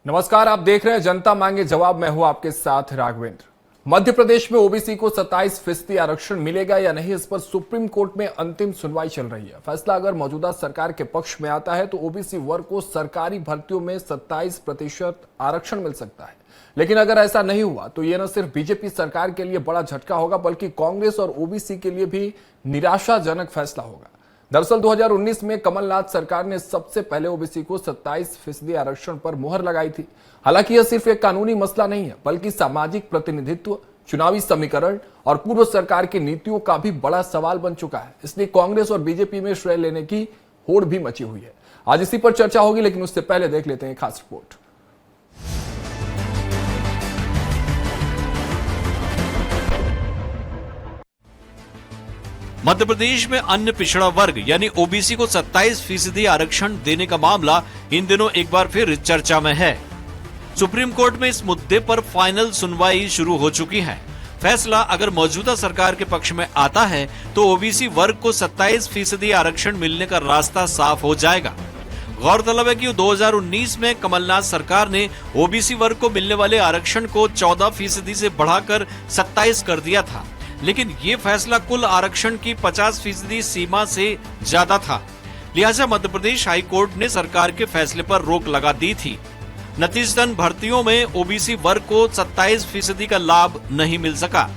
नमस्कार, आप देख रहे हैं जनता मांगे जवाब। मैं हूं आपके साथ राघवेंद्र। मध्य प्रदेश में ओबीसी को 27% आरक्षण मिलेगा या नहीं, इस पर सुप्रीम कोर्ट में अंतिम सुनवाई चल रही है। फैसला अगर मौजूदा सरकार के पक्ष में आता है तो ओबीसी वर्ग को सरकारी भर्तियों में 27% आरक्षण मिल सकता है। लेकिन अगर ऐसा नहीं हुआ तो यह न सिर्फ बीजेपी सरकार के लिए बड़ा झटका होगा, बल्कि कांग्रेस और ओबीसी के लिए भी निराशाजनक फैसला होगा। दरअसल 2019 में कमलनाथ सरकार ने सबसे पहले ओबीसी को 27% आरक्षण पर मुहर लगाई थी। हालांकि यह सिर्फ एक कानूनी मसला नहीं है, बल्कि सामाजिक प्रतिनिधित्व, चुनावी समीकरण और पूर्व सरकार की नीतियों का भी बड़ा सवाल बन चुका है। इसलिए कांग्रेस और बीजेपी में श्रेय लेने की होड़ भी मची हुई है। आज इसी पर चर्चा होगी, लेकिन उससे पहले देख लेते हैं खास रिपोर्ट। मध्य प्रदेश में अन्य पिछड़ा वर्ग यानी ओबीसी को 27% आरक्षण देने का मामला इन दिनों एक बार फिर चर्चा में है। सुप्रीम कोर्ट में इस मुद्दे पर फाइनल सुनवाई शुरू हो चुकी है। फैसला अगर मौजूदा सरकार के पक्ष में आता है तो ओबीसी वर्ग को 27% आरक्षण मिलने का रास्ता साफ हो जाएगा। गौरतलब है कि 2019 में कमलनाथ सरकार ने ओबीसी वर्ग को मिलने वाले आरक्षण को 14% से बढ़ाकर 27 कर दिया था, लेकिन ये फैसला कुल आरक्षण की 50% सीमा से ज्यादा था। लिहाजा मध्य प्रदेश हाई कोर्ट ने सरकार के फैसले पर रोक लगा दी थी। नतीजतन भर्तियों में ओबीसी वर्ग को 27% का लाभ नहीं मिल सका।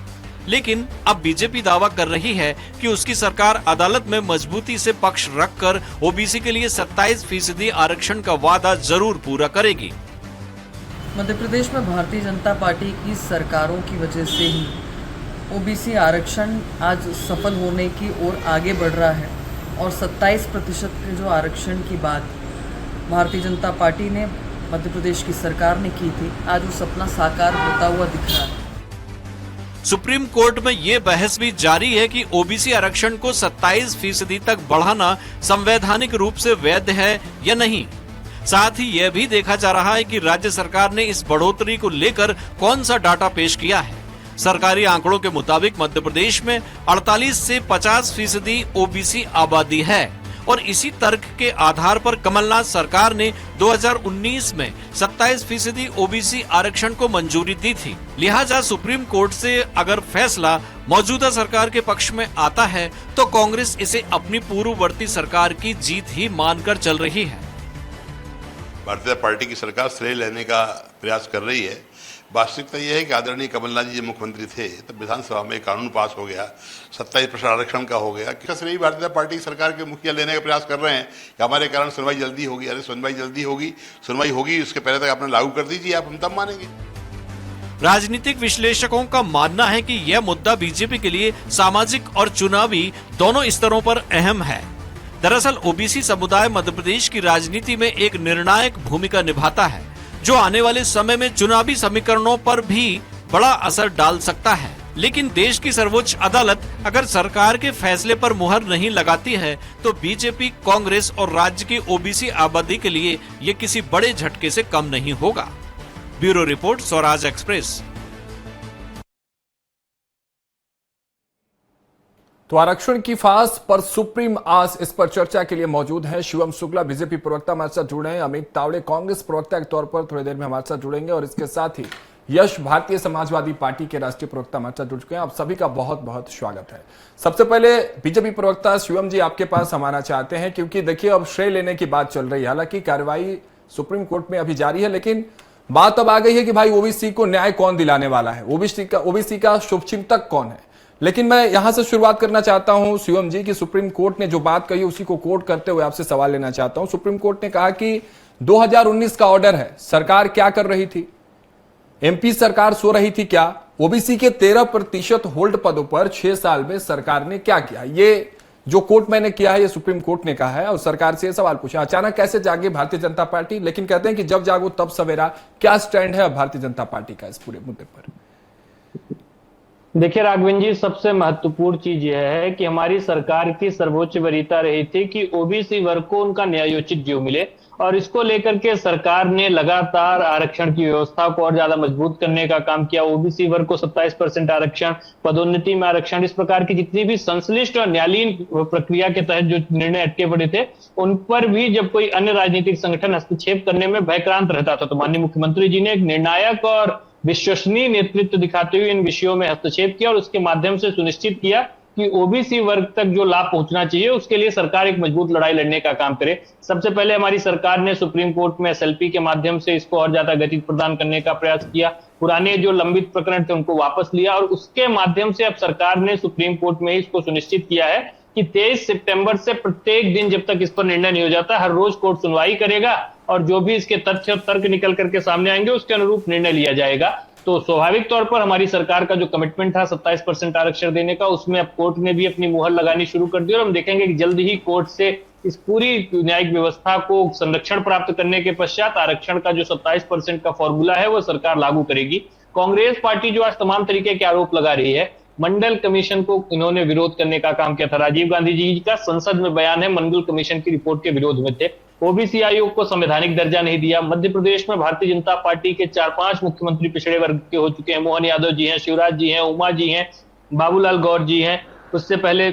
लेकिन अब बीजेपी दावा कर रही है कि उसकी सरकार अदालत में मजबूती से पक्ष रखकर ओबीसी के लिए 27% आरक्षण का वादा जरूर पूरा करेगी। मध्य प्रदेश में भारतीय जनता पार्टी की सरकारों की वजह से ही ओबीसी आरक्षण आज सफल होने की ओर आगे बढ़ रहा है और 27% के जो आरक्षण की बात भारतीय जनता पार्टी ने मध्य प्रदेश की सरकार ने की थी, आज वो सपना साकार होता हुआ दिख रहा है। सुप्रीम कोर्ट में ये बहस भी जारी है कि ओबीसी आरक्षण को 27% तक बढ़ाना संवैधानिक रूप से वैध है या नहीं। साथ ही यह भी देखा जा रहा है कि राज्य सरकार ने इस बढ़ोतरी को लेकर कौन सा डाटा पेश किया है। सरकारी आंकड़ों के मुताबिक मध्य प्रदेश में 48 से 50% ओबीसी आबादी है और इसी तर्क के आधार पर कमलनाथ सरकार ने 2019 में 27% ओबीसी आरक्षण को मंजूरी दी थी। लिहाजा सुप्रीम कोर्ट से अगर फैसला मौजूदा सरकार के पक्ष में आता है तो कांग्रेस इसे अपनी पूर्ववर्ती सरकार की जीत ही मानकर चल रही है। भारतीय पार्टी की सरकार श्रेय लेने का प्रयास कर रही है। वास्तविकता यह है कि आदरणीय कमलनाथ जी जब मुख्यमंत्री थे तब विधानसभा में कानून पास हो गया, 27% आरक्षण का हो गया। किस श्रेय भारतीय पार्टी की सरकार के मुखिया लेने का प्रयास कर रहे हैं कि हमारे कारण सुनवाई जल्दी होगी। अरे सुनवाई जल्दी होगी, सुनवाई होगी, उसके पहले तक आपने लागू कर दीजिए, आप हम तब मानेंगे। राजनीतिक विश्लेषकों का मानना है कि यह मुद्दा बीजेपी के लिए सामाजिक और चुनावी दोनों स्तरों पर अहम है। दरअसल ओबीसी समुदाय मध्य प्रदेश की राजनीति में एक निर्णायक भूमिका निभाता है, जो आने वाले समय में चुनावी समीकरणों पर भी बड़ा असर डाल सकता है। लेकिन देश की सर्वोच्च अदालत अगर सरकार के फैसले पर मुहर नहीं लगाती है तो बीजेपी, कांग्रेस और राज्य की ओबीसी आबादी के लिए ये किसी बड़े झटके से कम नहीं होगा। Bureau report, Swaraj express. तो आरक्षण की फांस पर सुप्रीम आज इस पर चर्चा के लिए मौजूद है। शिवम शुक्ला बीजेपी प्रवक्ता हमारे साथ जुड़े हैं, अमित तावड़े कांग्रेस प्रवक्ता के तौर पर थोड़ी देर में हमारे साथ जुड़ेंगे और इसके साथ ही यश भारतीय समाजवादी पार्टी के राष्ट्रीय प्रवक्ता हमारे साथ जुड़ चुके हैं। आप सभी का बहुत बहुत स्वागत है। सबसे पहले बीजेपी प्रवक्ता शिवम जी आपके पास हम आना चाहते हैं, क्योंकि देखिए अब श्रेय लेने की बात चल रही है। हालांकि कार्रवाई सुप्रीम कोर्ट में अभी जारी है, लेकिन बात अब आ गई है कि भाई ओबीसी को न्याय कौन दिलाने वाला है, ओबीसी का शुभचिंतक कौन है। लेकिन मैं यहां से शुरुआत करना चाहता हूं शिवम जी की सुप्रीम कोर्ट ने जो बात कही उसी को कोट करते हुए आपसे सवाल लेना चाहता हूं। सुप्रीम कोर्ट ने कहा कि 2019 का ऑर्डर है, सरकार क्या कर रही थी, एमपी सरकार सो रही थी क्या, ओबीसी के 13% होल्ड पदों पर 6 साल में सरकार ने क्या किया। ये जो कोर्ट मैंने किया है ये सुप्रीम कोर्ट ने कहा है और सरकार से ये सवाल पूछा, अचानक कैसे जागे भारतीय जनता पार्टी। लेकिन कहते हैं कि जब जागो तब सवेरा। क्या स्टैंड है अब भारतीय जनता पार्टी का इस पूरे मुद्दे पर? देखिए राघवेंद्र जी, सबसे महत्वपूर्ण चीज यह है कि हमारी सरकार की सर्वोच्च वरीयता रही थी कि ओबीसी वर्ग को उनका न्यायोचित ड्यू मिले, और इसको लेकर के सरकार ने लगातार आरक्षण की व्यवस्था को और ज्यादा मजबूत करने का काम किया। ओबीसी वर्ग को 27% आरक्षण, पदोन्नति में आरक्षण, इस प्रकार की जितनी भी संश्लिष्ट और न्यायालयीन प्रक्रिया के तहत जो निर्णय अटके पड़े थे, उन पर भी जब कोई अन्य राजनीतिक संगठन हस्तक्षेप करने में भयक्रांत रहता था, तो माननीय मुख्यमंत्री जी ने एक निर्णायक और विश्वसनीय नेतृत्व दिखाते हुए इन विषयों में हस्तक्षेप किया और उसके माध्यम से सुनिश्चित किया कि ओबीसी वर्ग तक जो लाभ पहुंचना चाहिए उसके लिए सरकार एक मजबूत लड़ाई लड़ने का काम करे। सबसे पहले हमारी सरकार ने सुप्रीम कोर्ट में एसएलपी के माध्यम से इसको और ज्यादा गति प्रदान करने का प्रयास किया। पुराने जो लंबित प्रकरण थे उनको वापस लिया और उसके माध्यम से अब सरकार ने सुप्रीम कोर्ट में इसको सुनिश्चित किया है कि 23 सितंबर से प्रत्येक दिन जब तक इस पर निर्णय नहीं हो जाता, हर रोज कोर्ट सुनवाई करेगा और जो भी इसके तथ्य और तर्क निकल करके सामने आएंगे उसके अनुरूप निर्णय लिया जाएगा। तो स्वाभाविक तौर पर हमारी सरकार का जो कमिटमेंट था 27% आरक्षण देने का, उसमें अब कोर्ट ने भी अपनी मुहर लगानी शुरू कर दी और हम देखेंगे कि जल्द ही कोर्ट से इस पूरी न्यायिक व्यवस्था को संरक्षण प्राप्त करने के पश्चात आरक्षण का जो 27% का फॉर्मूला है वो सरकार लागू करेगी। कांग्रेस पार्टी जो आज तमाम तरीके के आरोप लगा रही है, मंडल कमीशन को इन्होंने विरोध करने का काम किया था। राजीव गांधी जी का संसद में बयान है, मंडल कमीशन की रिपोर्ट के विरोध में थे। ओबीसी आयोग को संवैधानिक दर्जा नहीं दिया। मध्य प्रदेश में भारतीय जनता पार्टी के 4-5 मुख्यमंत्री पिछड़े वर्ग के हो चुके हैं। मोहन यादव जी हैं, शिवराज जी हैं, उमा जी हैं, बाबूलाल गौर जी हैं। उससे पहले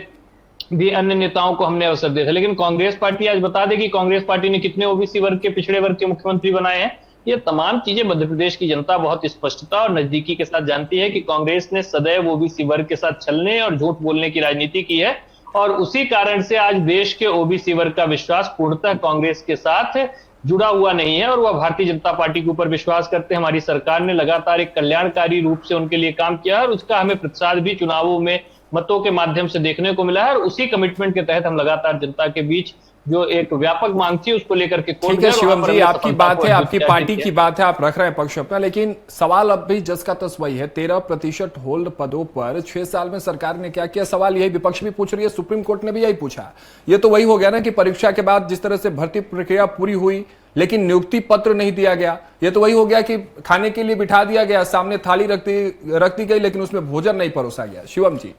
भी अन्य नेताओं को हमने अवसर दिया था। लेकिन कांग्रेस पार्टी आज बता दे कि कांग्रेस पार्टी ने कितने ओबीसी वर्ग के, पिछड़े वर्ग के मुख्यमंत्री बनाए हैं। ये तमाम चीजें मध्य प्रदेश की जनता बहुत स्पष्टता और नजदीकी के साथ जानती है कि कांग्रेस ने सदैव ओबीसी वर्ग के साथ छलने और झूठ बोलने की राजनीति की है और उसी कारण से आज देश के ओबीसी वर्ग का विश्वास पूर्णतः कांग्रेस के साथ जुड़ा हुआ नहीं है और वह भारतीय जनता पार्टी के ऊपर विश्वास करते हैं। हमारी सरकार ने लगातार एक कल्याणकारी रूप से उनके लिए काम किया और उसका हमें प्रतिसाद भी चुनावों में मतों के माध्यम से देखने को मिला है और उसी कमिटमेंट के तहत हम लगातार जनता के बीच जो एक व्यापक मांग थी उसको लेकर के ठीक है शिवम जी, आपकी बात है, आपकी पार्टी की बात है, आप रख रहे हैं पक्ष अपना, लेकिन सवाल अब भी जस का तस वही है। 13% होल्ड पदों पर 6 साल में सरकार ने क्या किया? सवाल यही विपक्ष भी पूछ रही है, सुप्रीम कोर्ट ने भी यही पूछा। ये तो वही हो गया ना कि परीक्षा के बाद जिस तरह से भर्ती प्रक्रिया पूरी हुई लेकिन नियुक्ति पत्र नहीं दिया गया। ये तो वही हो गया कि खाने के लिए बिठा दिया गया, सामने थाली रख दी गई लेकिन उसमें भोजन नहीं परोसा गया। शिवम जी,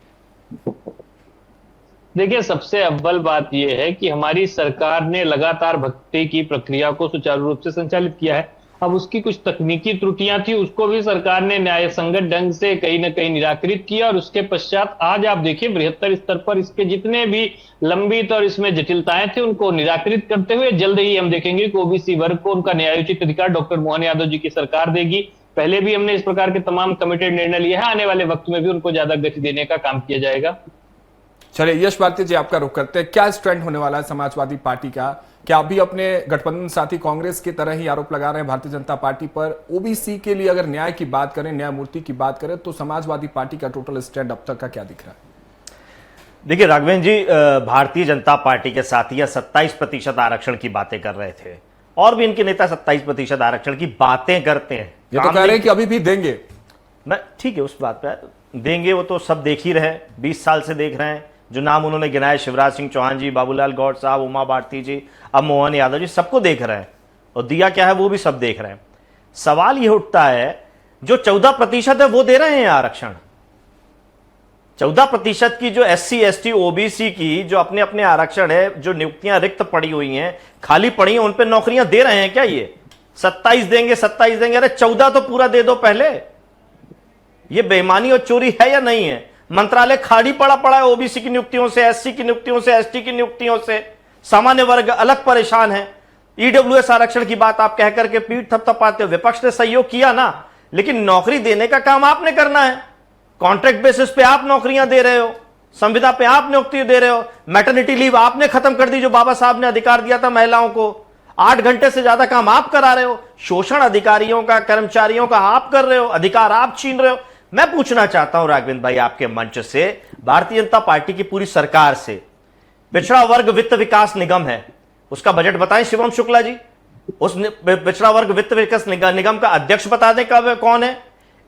देखिए, सबसे अव्वल बात यह है कि हमारी सरकार ने लगातार भर्ती की प्रक्रिया को सुचारू रूप से संचालित किया है। अब उसकी कुछ तकनीकी त्रुटियां थी, उसको भी सरकार ने न्याय संगत ढंग से कहीं ना कहीं निराकृत किया और उसके पश्चात आज आप देखिए बृहत्तर स्तर पर इसके जितने भी लंबित और इसमें जटिलताएं थी उनको निराकृत करते हुए जल्द ही हम देखेंगे कि ओबीसी वर्ग को उनका न्यायोचित अधिकार डॉक्टर मोहन यादव जी की सरकार देगी। पहले भी हमने इस प्रकार के तमाम कमिटेड निर्णय लिए हैं, आने वाले वक्त में भी उनको ज्यादा गति देने का काम किया जाएगा। चलिए यश भारती जी, आपका रुख करते हैं। क्या स्टैंड होने वाला है समाजवादी पार्टी का? क्या अभी अपने गठबंधन साथी कांग्रेस की तरह ही आरोप लगा रहे हैं भारतीय जनता पार्टी पर? ओबीसी के लिए अगर न्याय की बात करें, न्यायमूर्ति की बात करें, तो समाजवादी पार्टी का टोटल स्टैंड अब तक का क्या दिख रहा है? देखिए राघवेंद्र जी, भारतीय जनता पार्टी के साथी 27% आरक्षण की बातें कर रहे थे और भी इनके नेता 27% आरक्षण की बातें करते हैं। ये तो कह रहे हैं कि अभी भी देंगे। मैं ठीक है, उस बात पर देंगे, वो तो सब देख ही रहे, 20 साल से देख रहे हैं। जो नाम उन्होंने गिनाए, शिवराज सिंह चौहान जी, बाबूलाल गौर साहब, उमा भारती जी, अब मोहन यादव जी, सबको देख रहे हैं और दिया क्या है वो भी सब देख रहे हैं। सवाल ये उठता है जो 14% है वो दे रहे हैं आरक्षण। 14% की जो SC ST OBC की जो अपने अपने आरक्षण है, जो नियुक्तियां रिक्त पड़ी हुई हैं, खाली पड़ी हैं, उन पर नौकरियां दे रहे हैं क्या? ये 27 देंगे, 27 देंगे, अरे 14 तो पूरा दे दो पहले। ये बेईमानी और चोरी है या नहीं है? मंत्रालय खाली पड़ा है ओबीसी की नियुक्तियों से, SC की नियुक्तियों से, ST की नियुक्तियों से। सामान्य वर्ग अलग परेशान है। EWS आरक्षण की बात आप कह करके पीठ थपथपाते हो। विपक्ष ने सहयोग किया ना, लेकिन नौकरी देने का काम आपने करना है। कॉन्ट्रैक्ट बेसिस पे आप नौकरियां दे रहे हो, संविदा पे आप नियुक्ति दे रहे हो। मैटरनिटी लीव आपने खत्म कर दी, जो बाबा साहब ने अधिकार दिया था महिलाओं को। 8 घंटे से ज्यादा काम आप करा रहे हो। शोषण अधिकारियों का, कर्मचारियों का आप कर रहे हो, अधिकार आप छीन रहे हो। मैं पूछना चाहता हूं राघवेंद्र भाई आपके मंच से, भारतीय जनता पार्टी की पूरी सरकार से, पिछड़ा वर्ग वित्त विकास निगम है, उसका बजट बताएं शिवम शुक्ला जी। उस पिछड़ा वर्ग वित्त विकास निगम का अध्यक्ष बता दें कब कौन है।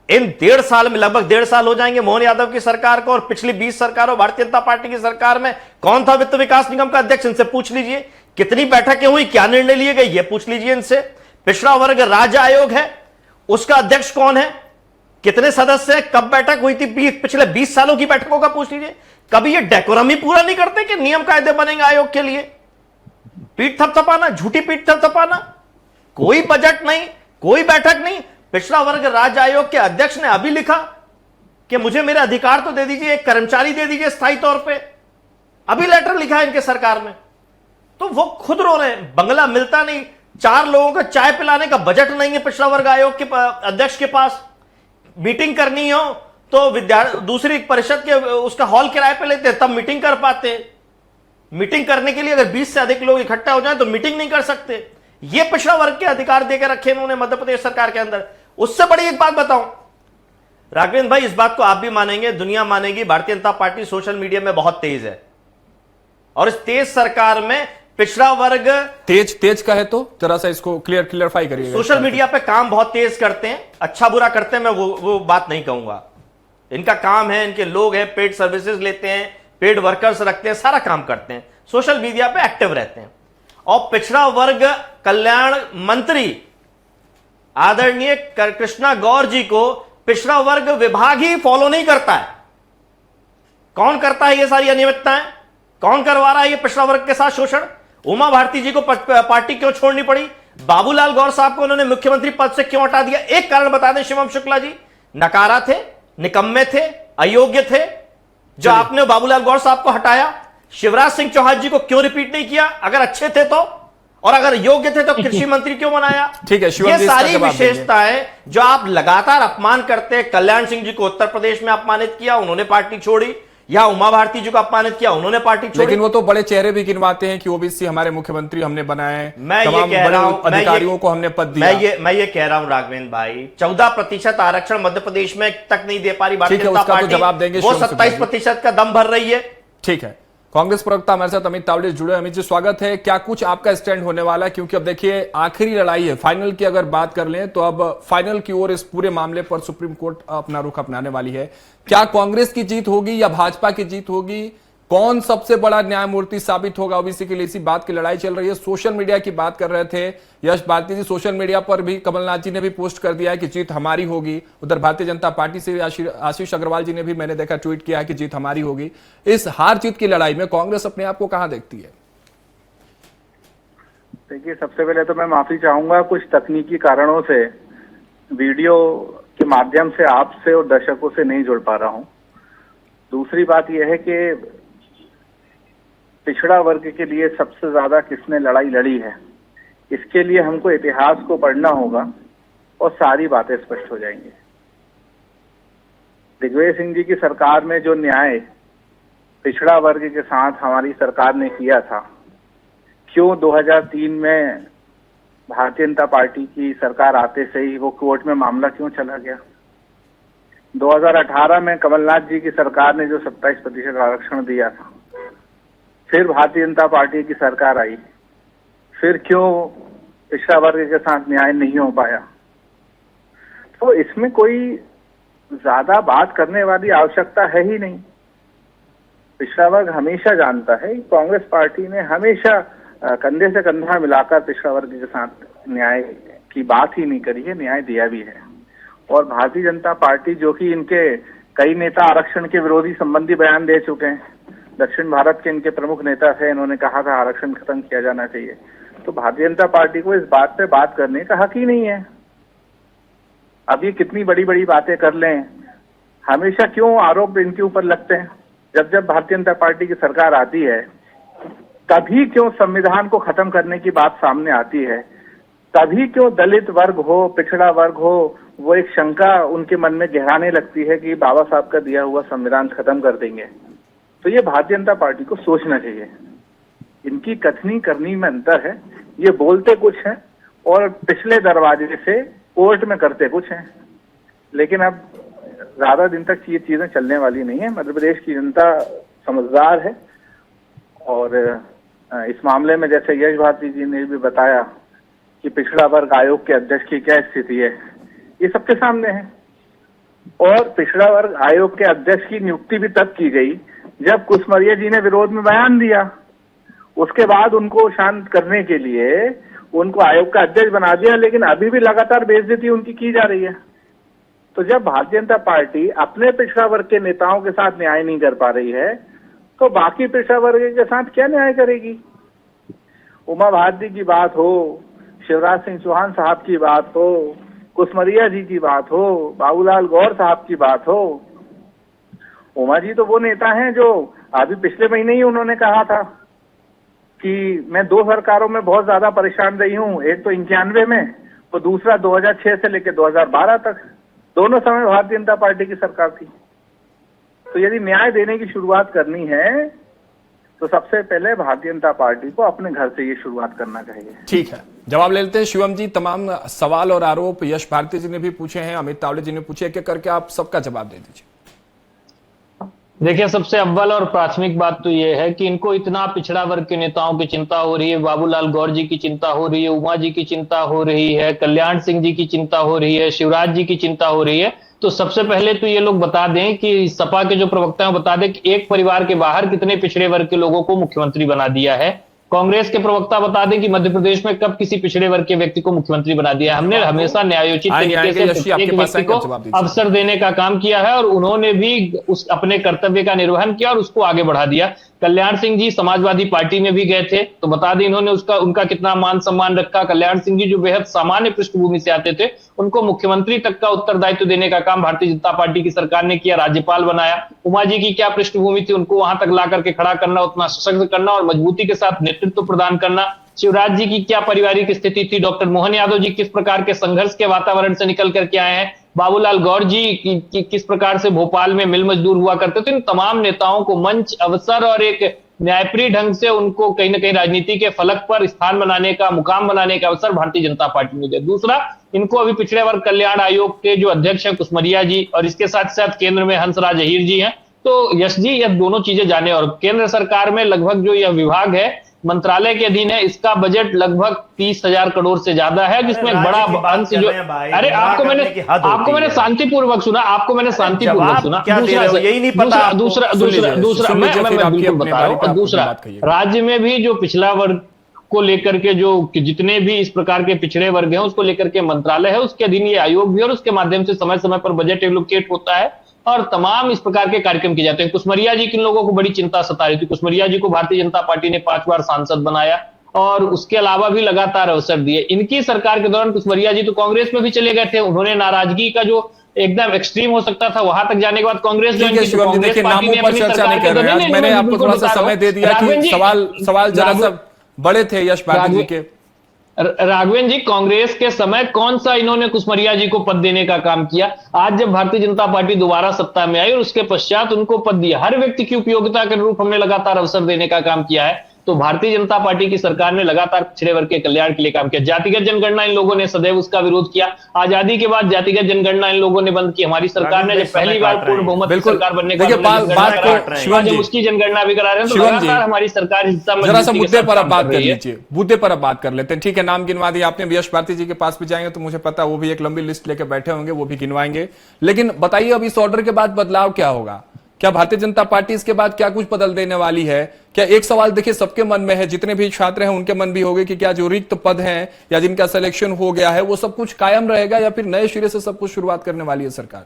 इन 1.5 साल में, लगभग 1.5 साल हो जाएंगे मोहन यादव की सरकार को, और पिछली 20 सरकारों भारतीय जनता पार्टी की सरकार में कौन था वित्त विकास निगम का अध्यक्ष? इनसे पूछ लीजिए। कितनी बैठकें हुई, क्या निर्णय लिए गए, ये पूछ लीजिए इनसे। पिछड़ा वर्ग राज्य आयोग है, उसका अध्यक्ष कौन है? कितने सदस्य हैं, कब बैठक हुई थी, पिछले 20 सालों की बैठकों का पूछ लीजिए। कभी ये डेकोरम ही पूरा नहीं करते कि नियम कायदे बनेंगे आयोग के लिए। पीठ थपथपाना, झूठी पीठ थपथपाना, कोई बजट नहीं, कोई बैठक नहीं। पिछड़ा वर्ग राज्य आयोग के अध्यक्ष ने अभी लिखा कि मुझे मेरे अधिकार तो दे दीजिए, एक कर्मचारी दे दीजिए स्थायी तौर पे। अभी लेटर लिखा है इनके सरकार में, तो वो खुद रो रहे हैं। बंगला मिलता नहीं, 4 लोगों को चाय पिलाने का बजट नहीं है पिछड़ा वर्ग आयोग के अध्यक्ष के पास। मीटिंग करनी हो तो दूसरी परिषद के उसका हॉल किराए पे लेते हैं, तब मीटिंग कर पाते हैं। मीटिंग करने के लिए अगर 20 से अधिक लोग इकट्ठा हो जाए तो मीटिंग नहीं कर सकते। ये पिछड़ा वर्ग के अधिकार देकर रखे इन्होंने मध्य प्रदेश सरकार के अंदर। उससे बड़ी एक बात बताऊं राघवेंद्र भाई, इस बात को आप भी मानेंगे, दुनिया मानेगी, Bharatiya Janata party social media में बहुत तेज है। और इस तेज सरकार में पिछड़ा वर्ग तेज का है तो जरा सा इसको क्लियरफाई करिएगा। सोशल मीडिया पे काम बहुत तेज करते हैं, अच्छा बुरा करते हैं, मैं वो बात नहीं कहूंगा। इनका काम है, इनके लोग हैं, पेड सर्विसेज लेते हैं, पेड वर्कर्स रखते हैं, सारा काम करते हैं, सोशल मीडिया पे एक्टिव रहते हैं। और पिछड़ा वर्ग कल्याण मंत्री आदरणीय कृष्णा गौर जी को पिछड़ा वर्ग विभाग ही फॉलो नहीं करता है। कौन करता है ये सारी अनियमितताएं? कौन करवा रहा है ये पिछड़ा वर्ग के साथ शोषण? उमा भारती जी को पार्टी क्यों छोड़नी पड़ी? बाबूलाल गौर साहब को उन्होंने मुख्यमंत्री पद से क्यों हटा दिया? एक कारण बता दें शिवम शुक्ला जी, नकारा थे, निकम्मे थे, अयोग्य थे, जो आपने बाबूलाल गौर साहब को हटाया। शिवराज सिंह चौहान जी को क्यों रिपीट नहीं किया? अगर अच्छे थे तो, और अगर योग्य थे तो कृषि मंत्री क्यों बनाया? ठीक है, ये सारी विशेषताएं जो आप लगातार अपमान करते हैं। कल्याण सिंह जी को उत्तर प्रदेश में अपमानित किया, उन्होंने पार्टी छोड़ी, या उमा भारती जी को अपमानित किया, उन्होंने पार्टी छोड़ी। लेकिन वो तो बड़े चेहरे भी गिनवाते हैं कि ओबीसी हमारे मुख्यमंत्री हमने बनाए, मैं ये कह रहा हूं, अधिकारियों को हमने पद दिया। मैं ये कह रहा हूं राघवेंद्र भाई, 14% आरक्षण मध्य प्रदेश में तक नहीं दे पा रही भारतीय जनता पार्टी, जवाब देंगे, वो 27% का दम भर रही है। ठीक है, कांग्रेस प्रवक्ता हमारे साथ अमित तावड़े जुड़े। अमित जी स्वागत है। क्या कुछ आपका स्टैंड होने वाला है, क्योंकि अब देखिए आखिरी लड़ाई है, फाइनल की अगर बात कर लें तो अब फाइनल की ओर इस पूरे मामले पर सुप्रीम कोर्ट अपना रुख अपनाने वाली है। क्या कांग्रेस की जीत होगी या भाजपा की जीत होगी? कौन सबसे बड़ा न्यायमूर्ति साबित होगा ओबीसी के लिए? इसी बात की लड़ाई चल रही है। सोशल मीडिया की बात कर रहे थे यश भारती जी, सोशल मीडिया पर भी कमलनाथ जी ने भी पोस्ट कर दिया है कि जीत हमारी होगी। उधर भारतीय जनता पार्टी से आशीष अग्रवाल जी ने भी, मैंने देखा, ट्वीट किया है कि जीत हमारी होगी। इस हार जीत की लड़ाई में कांग्रेस अपने आप को कहां देखती है? देखिए, सबसे पहले तो मैं माफी चाहूंगा, कुछ तकनीकी कारणों से वीडियो के माध्यम से आपसे और दर्शकों से नहीं जुड़ पा रहा हूं। दूसरी बात यह है कि पिछड़ा वर्ग के लिए सबसे ज्यादा किसने लड़ाई लड़ी है, इसके लिए हमको इतिहास को पढ़ना होगा और सारी बातें स्पष्ट हो जाएंगी। दिग्विजय सिंह जी की सरकार में जो न्याय पिछड़ा वर्ग के साथ हमारी सरकार ने किया था, क्यों 2003 में भारतीय जनता पार्टी की सरकार आते से ही वो कोर्ट में मामला क्यों चला गया? 2018 में कमलनाथ जी की सरकार ने जो 27% आरक्षण दिया था, फिर भारतीय जनता पार्टी की सरकार आई, फिर क्यों पिछड़ा वर्ग के साथ न्याय नहीं हो पाया? तो इसमें कोई ज्यादा बात करने वाली आवश्यकता है ही नहीं। पिछड़ा वर्ग हमेशा जानता है, कांग्रेस पार्टी ने हमेशा कंधे से कंधा मिलाकर पिछड़ा वर्ग के साथ न्याय की बात ही नहीं करी है, न्याय दिया भी है। और भारतीय जनता पार्टी, जो कि इनके कई नेता आरक्षण के विरोधी संबंधी बयान दे चुके हैं, दक्षिण भारत के इनके प्रमुख नेता थे, इन्होंने कहा था आरक्षण खत्म किया जाना चाहिए, तो भारतीय जनता पार्टी को इस बात पे बात करने का हक ही नहीं है। अब ये कितनी बड़ी बड़ी बातें कर लें, हमेशा क्यों आरोप इनके ऊपर लगते हैं? जब जब भारतीय जनता पार्टी की सरकार आती है, तभी क्यों संविधान को खत्म करने की बात सामने आती है, तभी क्यों दलित वर्ग हो, पिछड़ा वर्ग हो, वो एक शंका उनके मन में गहराने लगती है कि बाबा साहब का दिया हुआ संविधान खत्म कर देंगे। तो ये भारतीय जनता पार्टी को सोचना चाहिए। इनकी कथनी करनी में अंतर है, ये बोलते कुछ हैं और पिछले दरवाजे से कोर्ट में करते कुछ हैं। लेकिन अब ज्यादा दिन तक ये चीजें चलने वाली नहीं है। मध्य प्रदेश की जनता समझदार है और इस मामले में जैसे यश भारती जी ने भी बताया कि पिछड़ा वर्ग आयोग के अध्यक्ष की क्या स्थिति है, ये सबके सामने है। और पिछड़ा वर्ग आयोग के अध्यक्ष की नियुक्ति भी तब की गई जब कुशमरिया जी ने विरोध में बयान दिया। उसके बाद उनको शांत करने के लिए उनको आयोग का अध्यक्ष बना दिया, लेकिन अभी भी लगातार बेइज्जती उनकी की जा रही है। तो जब भारतीय जनता पार्टी अपने पिछड़ा वर्ग के नेताओं के साथ न्याय नहीं कर पा रही है तो बाकी पिछड़ा वर्ग के साथ क्या न्याय करेगी? उमा भारती की बात हो, शिवराज सिंह चौहान साहब की बात हो, कुसमरिया जी की बात हो, बाबूलाल गौर साहब की बात हो, उमा जी तो वो नेता हैं जो अभी पिछले महीने ही उन्होंने कहा था कि मैं 2 सरकारों में बहुत ज्यादा परेशान रही हूं, एक तो 91 में और दूसरा 2006 से लेकर 2012 तक, दोनों समय भारतीय जनता पार्टी की सरकार थी। तो यदि न्याय देने की शुरुआत करनी है तो सबसे पहले भारतीय जनता पार्टी को अपने घर से ये शुरुआत करना चाहिए। ठीक है, जवाब ले लेते हैं शिवम जी। तमाम सवाल और आरोप यश भारती जी ने भी पूछे हैं, अमित तावड़े जी ने पूछे, एक एक करके आप सबका जवाब दे दीजिए। देखिए, सबसे अव्वल और प्राथमिक बात तो यह है कि इनको इतना पिछड़ा वर्ग के नेताओं की चिंता हो रही है, बाबूलाल गौर जी की चिंता हो रही है, उमा जी की चिंता हो रही है, कल्याण सिंह जी की चिंता हो रही है, शिवराज जी की चिंता हो रही है। तो सबसे पहले तो ये लोग बता दें कि सपा के जो प्रवक्ता हैं बता दें कि एक परिवार के बाहर कितने पिछड़े वर्ग के लोगों को मुख्यमंत्री बना दिया है। कांग्रेस के प्रवक्ता बता दें कि मध्य प्रदेश में कब किसी पिछड़े वर्ग के व्यक्ति को मुख्यमंत्री बना दिया। हमने हमेशा न्यायोचित तरीके से प्रत्येक व्यक्ति को अवसर देने का काम किया है और उन्होंने भी उस अपने कर्तव्य का निर्वहन किया और उसको आगे बढ़ा दिया। कल्याण सिंह जी समाजवादी पार्टी में भी गए थे, तो बता दें इन्होंने उनका कितना मान सम्मान रखा। कल्याण सिंह जी जो बेहद सामान्य पृष्ठभूमि से आते थे, उनको मुख्यमंत्री तक का उत्तरदायित्व देने का काम भारतीय जनता पार्टी की सरकार ने किया, राज्यपाल बनाया। उमा जी की क्या पृष्ठभूमि थी, उनको वहां तक ला करके खड़ा करना, उतना सशक्त करना और मजबूती के साथ नेतृत्व प्रदान करना। शिवराज जी की क्या पारिवारिक स्थिति थी, डॉक्टर मोहन यादव जी किस प्रकार के संघर्ष के वातावरण से निकल करके आए हैं, बाबूलाल गौर जी की किस प्रकार से भोपाल में मिल मजदूर हुआ करते थे। इन तमाम नेताओं को मंच, अवसर और एक न्यायप्रिय ढंग से उनको कहीं ना कहीं राजनीति के फलक पर स्थान बनाने का, मुकाम बनाने का अवसर भारतीय जनता पार्टी ने दिया। दूसरा, इनको अभी पिछड़े वर्ग कल्याण आयोग के जो अध्यक्ष हैं कुसमरिया जी और इसके साथ साथ केंद्र में हंसराज अहीर जी हैं। तो यश जी यह दोनों चीजें जाने, और केंद्र सरकार में लगभग जो यह विभाग है मंत्रालय के अधीन है, इसका बजट लगभग 30,000 करोड़ से ज्यादा है, जिसमें बड़ा अंश जो, अरे आपको मैंने शांतिपूर्वक सुना, आपको मैंने शांतिपूर्वक सुना। यही नहीं पता। दूसरा मैं बिल्कुल बता रहा हूँ। दूसरा, राज्य में भी जो पिछड़ा वर्ग को लेकर के जो जितने भी इस प्रकार के पिछड़े वर्ग हैं उसको लेकर के मंत्रालय है, उसके अधीन ये आयोग भी, और उसके माध्यम से समय समय पर बजट एलोकेट होता है और तमाम इस प्रकार के कार्यक्रम किए जाते हैं। कुसमरिया जी किन लोगों को बड़ी चिंता सता रही थी, कुसमरिया जी को भारतीय जनता पार्टी ने 5 बार सांसद बनाया और उसके अलावा भी लगातार अवसर दिए। इनकी सरकार के दौरान कुसमरिया जी तो कांग्रेस में भी चले गए थे, उन्होंने नाराजगी का जो एकदम एक्सट्रीम हो सकता था वहां तक जाने के बाद कांग्रेस देखिए नामों पर चर्चा नहीं कर रहे हैं। मैंने आपको थोड़ा सा समय दे दिया कि सवाल जरा सा बड़े थे यश भारती जी के। राघवेंद्र जी, कांग्रेस के समय कौन सा इन्होंने कुसमरिया जी को पद देने का काम किया? आज जब भारतीय जनता पार्टी दोबारा सत्ता में आई और उसके पश्चात उनको पद दिया, हर व्यक्ति की उपयोगिता के अनुरूप हमने लगातार अवसर देने का काम किया है। तो भारतीय जनता पार्टी की सरकार ने लगातार पिछड़े वर्ग के कल्याण के लिए काम किया। जातिगत जनगणना इन लोगों ने सदैव उसका विरोध किया। आजादी के बाद जातिगत जनगणना इन लोगों ने बंद की। हमारी सरकार ने जब पहली बार पूर्ण बहुमत की सरकार बनने के बाद उसकी जनगणना भी करा रहे हैं, तो लगातार हमारी सरकार जरा सा मुद्दे पर अब बात कर लीजिए, मुद्दे पर अब बात कर लेते हैं। ठीक है, नाम गिनवा दिया आपने। यश भारती जी के पास भी जाएंगे तो मुझे पता वो भी एक लंबी लिस्ट लेकर बैठे होंगे, वो भी गिनवाएंगे। लेकिन बताइए अब इस ऑर्डर के बाद बदलाव क्या होगा? क्या भारतीय जनता पार्टी इसके बाद क्या कुछ बदल देने वाली है? क्या एक सवाल देखिए सबके मन में है, जितने भी छात्र हैं उनके मन भी होंगे कि क्या जो रिक्त पद हैं या जिनका सिलेक्शन हो गया है वो सब कुछ कायम रहेगा या फिर नए सिरे से सब कुछ शुरुआत करने वाली है सरकार?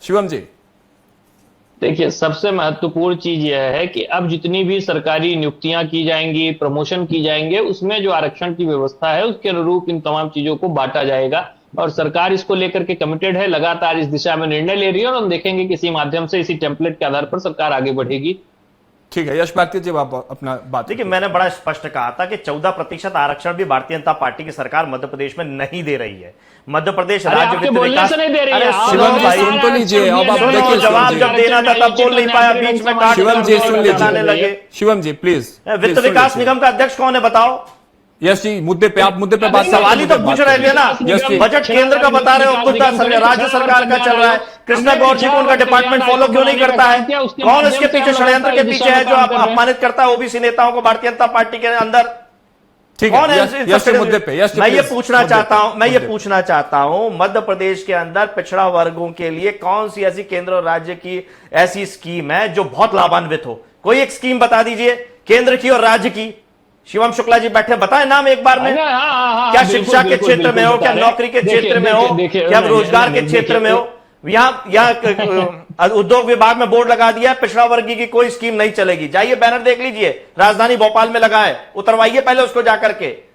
शिवम जी, देखिए, सबसे महत्वपूर्ण चीज यह है कि अब जितनी भी सरकारी नियुक्तियां की जाएंगी, प्रमोशन की जाएंगे, उसमें जो आरक्षण की व्यवस्था है उसके अनुरूप इन तमाम चीजों को बांटा जाएगा और सरकार इसको लेकर के कमिटेड है, लगातार इस दिशा में निर्णय ले रही है और हम देखेंगे किसी माध्यम से इसी टेम्पलेट के आधार पर सरकार आगे बढ़ेगी। ठीक है, यश भारती जी आप अपना बात। देखिए, मैंने बड़ा स्पष्ट कहा था कि 14% आरक्षण भी भारतीय जनता पार्टी की सरकार मध्य प्रदेश में नहीं दे रही है। मध्य प्रदेश राज्य वित्त विकास नहीं दे रही है। शिवम भाई सुन तो लीजिए, अब आप देखिए जवाब जब देना था तब बोल नहीं पाया, बीच में काट। शिवम जी सुन लीजिए, शिवम जी प्लीज। वित्त विकास निगम का अध्यक्ष कौन है बताओ? यस जी, मुद्दे पे आप मुद्दे पे बात, सवाल ही तो पूछ रहे थे ना। बजट केंद्र का बता रहे हो, खुद राज्य सरकार का चल रहा है। कृष्णा गौर जी को उनका डिपार्टमेंट फॉलो क्यों नहीं करता है? कौन इसके पीछे, षड्यंत्र के पीछे है जो अपमानित करता है ओबीसी नेताओं को भारतीय जनता पार्टी के अंदर? ठीक है, मुद्दे पे मैं ये पूछना चाहता हूं मध्य प्रदेश के अंदर पिछड़ा वर्गों के लिए कौन सी ऐसी केंद्र और राज्य की ऐसी स्कीम है जो बहुत लाभान्वित हो? कोई एक स्कीम बता दीजिए, केंद्र की और राज्य की। शिवम शुक्ला जी बैठे, बताएं नाम एक बार में। क्या शिक्षा के क्षेत्र में हो, क्या नौकरी के क्षेत्र में हो, क्या रोजगार के क्षेत्र में हो, यहाँ उद्योग विभाग में बोर्ड लगा दिया है पिछड़ा वर्ग की कोई स्कीम नहीं चलेगी। जाइए बैनर देख लीजिए, राजधानी भोपाल में लगा है, उतरवाइए पहले उसको जाकर के।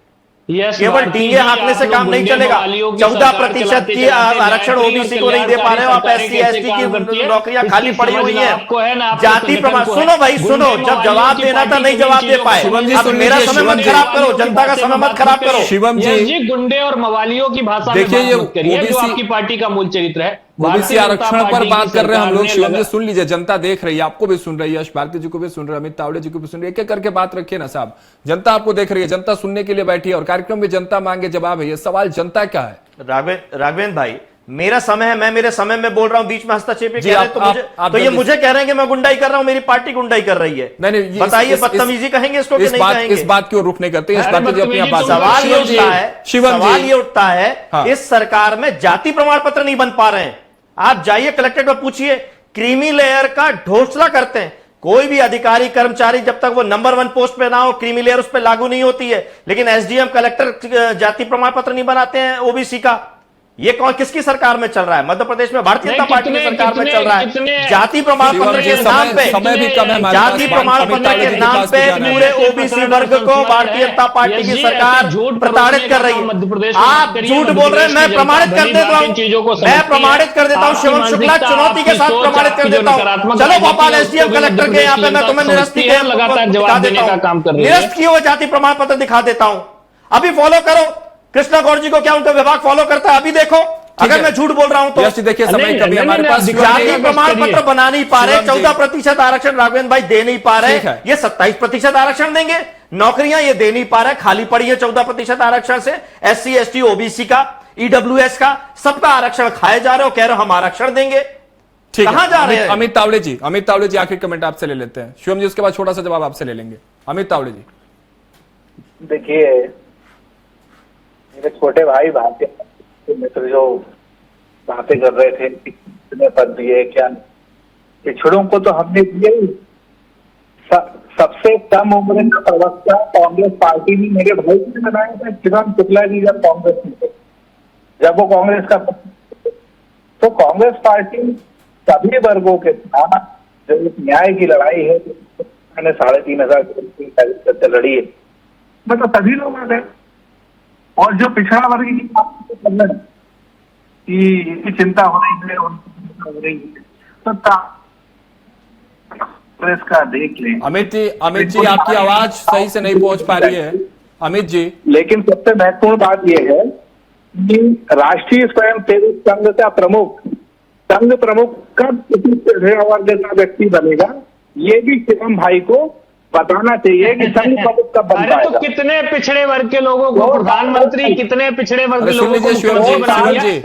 केवल डींगे हाँकने से काम नहीं चलेगा। 14% की आरक्षण ओबीसी को नहीं दे पा रहे हो आप, SC ST की नौकरियां खाली पड़ी हुई हैं। जाति प्रमाण, सुनो भाई सुनो, जब जवाब देना था नहीं जवाब दे पाए। अब मेरा समय मत खराब करो, जनता का समय मत खराब करो। शिवम जी, गुंडे और मवालियों की भाषा देखिए, ये जो आपकी पार्टी का मूल चरित्र है। ओबीसी आरक्षण पर बात कर रहे हैं हम लोग। शिवम जी सुन लीजिए, जनता देख रही है, आपको भी सुन रही है, यश भारती जी को भी सुन रही है, अमित तावड़े जी को भी सुन रही है। एक एक करके बात रखिए ना साहब, जनता आपको देख रही है, जनता सुनने के लिए बैठी है और कार्यक्रम में जनता मांगे जवाब है। ये सवाल जनता का है। राघवेंद्र भाई, मेरा समय है, मैं मेरे समय में बोल रहा हूं, बीच में हस्तक्षेप कह रहे हैं तो ये मुझे कह रहे हैं कि मैं गुंडाई कर रहा हूं, मेरी पार्टी गुंडाई कर रही है। नहीं, बताइए, बदतमीजी कहेंगे इसको कि नहीं कहेंगे? इस बात क्यों रुक नहीं करते? इस बात की अपनी बात। सवाल ये उठता है, इस सरकार में जाति प्रमाण पत्र नहीं बन पा रहे हैं। आप जाइए कलेक्ट्रेट में पूछिए, क्रीमी लेयर का ढोसला करते हैं। कोई भी अधिकारी कर्मचारी जब तक वो नंबर 1 पोस्ट पे ना हो, क्रीमी लेयर उस पर लागू नहीं होती है। लेकिन SDM कलेक्टर जाति प्रमाण पत्र नहीं बनाते हैं ओबीसी का। ये कौन, किसकी सरकार में चल रहा है? मध्य प्रदेश में भारतीय जनता पार्टी की सरकार में चल रहा है। जाति प्रमाण पत्र के नाम पे, जाति प्रमाण पत्र के नाम पे पूरे ओबीसी वर्ग को भारतीय जनता पार्टी की सरकार प्रताड़ित कर रही है। आप झूठ बोल रहे हैं, मैं प्रमाणित कर देता हूं, मैं प्रमाणित कर देता हूं। शिवम शुक्ला चुनौती के साथ प्रमाणित कर देता हूं। चलो भोपाल SDM कलेक्टर के यहाँ पे मैं तुम्हें निरस्त किए हुए जाति प्रमाण पत्र दिखा देता हूं। अभी फॉलो करो कृष्णा गौड़ जी को, क्या उनका विभाग फॉलो करता है? अभी देखो, अगर मैं झूठ बोल रहा हूं तो। देखिए, समय कभी हमारे पास जाति प्रमाण पत्र बना नहीं पा रहे, 14% आरक्षण राघवेंद्र भाई दे नहीं पा रहे, ये 27% आरक्षण देंगे। नौकरियां ये दे नहीं पा रहे, खाली पड़ी है 14% आरक्षण से। SC ST OBC का, EWS का, सबका आरक्षण खाए जा रहे हो, कह रहे हो हम आरक्षण देंगे। कहां जा रहे हैं? अमित तावड़े जी आखिर कमेंट आपसे ले लेते हैं। शिवम जी उसके बाद छोटा सा जवाब आपसे ले लेंगे। अमित तावड़े जी, देखिए, मेरे छोटे भाई भारतीय मित्र जो बातें कर रहे थे, कितने पद दिए, क्या पिछड़ों को तो हमने दिए ही। सबसे कम उम्र का प्रवक्ता कांग्रेस पार्टी ने मेरे भाई ने बनाया था, शिवम शुक्ला जी, जब कांग्रेस में थे, जब वो कांग्रेस का, तो कांग्रेस पार्टी सभी वर्गों के साथ जो न्याय की लड़ाई है, मैंने 3,500 लड़ी है, मतलब सभी लोग आ गए। और जो पिछड़ा वर्ग की बात की चिंता हो रही है, हो रही है, तो कांग्रेस का देख लें। अमित जी आपकी आवाज सही से नहीं पहुंच पा रही है अमित जी। लेकिन सबसे महत्वपूर्ण बात यह है कि राष्ट्रीय स्वयंसेवक संघ का प्रमुख, संघ प्रमुख कब किसी पिछड़ा वर्ग का व्यक्ति बनेगा, ये भी शिवम भाई को बताना चाहिए कि संघ प्रमुख कब बनता है। तो कितने पिछड़े वर्ग के लोगों को प्रधानमंत्री, कितने पिछड़े वर्ग के लोगों को राष्ट्रीय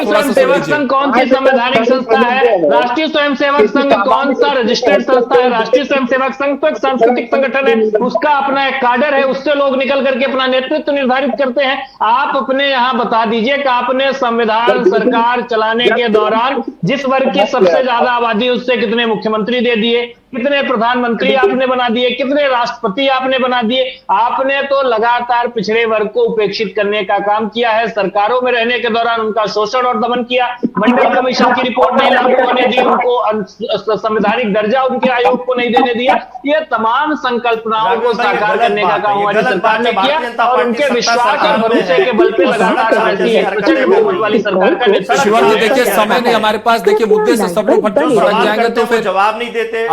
स्वयंसेवक संघ कौन सी संवैधानिक संस्था है? राष्ट्रीय स्वयंसेवक संघ कौन सा रजिस्टर्ड संस्था है? राष्ट्रीय स्वयंसेवक संघ तो एक सांस्कृतिक संगठन है, उसका अपना एक काडर है, उससे लोग निकल करके अपना नेतृत्व निर्धारित करते हैं। आप अपने यहाँ बता दीजिए कि आपने संविधान सरकार चलाने के दौरान जिस वर्ग की सबसे ज्यादा आबादी, उससे कितने मुख्यमंत्री दे दिए, कितने प्रधानमंत्री आपने बना दिए, कितने राष्ट्रपति आपने बना दिए? आपने तो लगातार पिछड़े वर्ग को उपेक्षित करने का काम किया है। सरकारों में रहने के दौरान उनका शोषण और दमन किया, मंडल कमीशन की रिपोर्ट नहीं लागू होने दी, उनको संवैधानिक दर्जा उनके आयोग को नहीं देने दिया। ये तमाम संकल्पनाओं को साकार करने का काम हमारी सरकार ने किया और उनके विश्वास और भरोसे के बल पे लगातार प्रचंड बहुमत वाली सरकार का नेतृत्व। शिवम जी देखिए, समय नहीं हमारे पास, देखिए मुद्दे से सब लोग भटक जाएंगे तो फिर जवाब नहीं देते।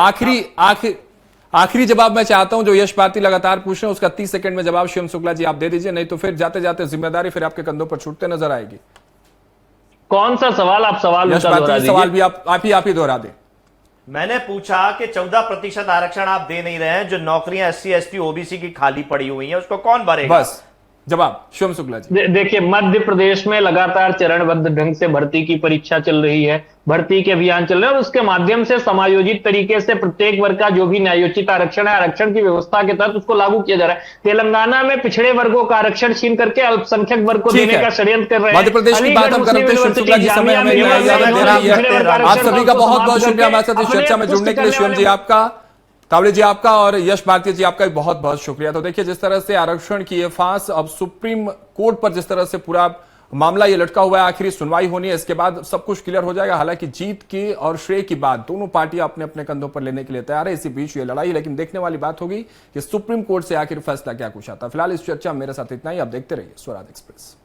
आखिरी जवाब मैं चाहता हूं जो यश भारती लगातार पूछ रहे हैं, उसका 30 सेकंड में जवाब शिवम शुक्ला जी आप दे दीजिए, नहीं तो फिर जाते जाते जिम्मेदारी फिर आपके कंधों पर छूटते नजर आएगी। कौन सा सवाल? आप सवाल सवाल भी आप ही दोहरा दें। मैंने पूछा कि 14% आरक्षण आप दे नहीं रहे हैं, जो नौकरियां SC ST OBC की खाली पड़ी हुई हैं, उसको कौन भरेगा? बस जवाब शिवम शुक्ला जी। देखिए, मध्य प्रदेश में लगातार चरणबद्ध ढंग से भर्ती की परीक्षा चल रही है, भर्ती के अभियान चल रहे हैं और उसके माध्यम से समायोजित तरीके से प्रत्येक वर्ग का जो भी न्यायोचित आरक्षण है, आरक्षण की व्यवस्था के तहत उसको लागू किया जा रहा है। तेलंगाना में पिछड़े वर्गों का आरक्षण छीन करके अल्पसंख्यक वर्ग को देने का षड्यंत्र कर रहे हैं। मध्य प्रदेश की बात हम करते हैं, शिवम शुक्ला जी समय हमें इजाजत दे रही है। आप सभी का बहुत बहुत शुक्रिया हमारे साथ इस चर्चा में जुड़ने के लिए। शिवम जी आपका तावड़े जी आपका और यश भारती जी आपका भी बहुत बहुत शुक्रिया। तो देखिए जिस तरह से आरक्षण की ये फांस अब सुप्रीम कोर्ट पर जिस तरह से पूरा मामला ये लटका हुआ है, आखिरी सुनवाई होनी है, इसके बाद सब कुछ क्लियर हो जाएगा। हालांकि जीत की और श्रेय की बात दोनों पार्टियां अपने अपने कंधों पर लेने के लिए तैयार है, इसी बीच ये लड़ाई। लेकिन देखने वाली बात होगी कि सुप्रीम कोर्ट से आखिर फैसला क्या कुछ आता है। फिलहाल इस चर्चा में मेरे साथ इतना ही। आप देखते रहिए स्वराज एक्सप्रेस।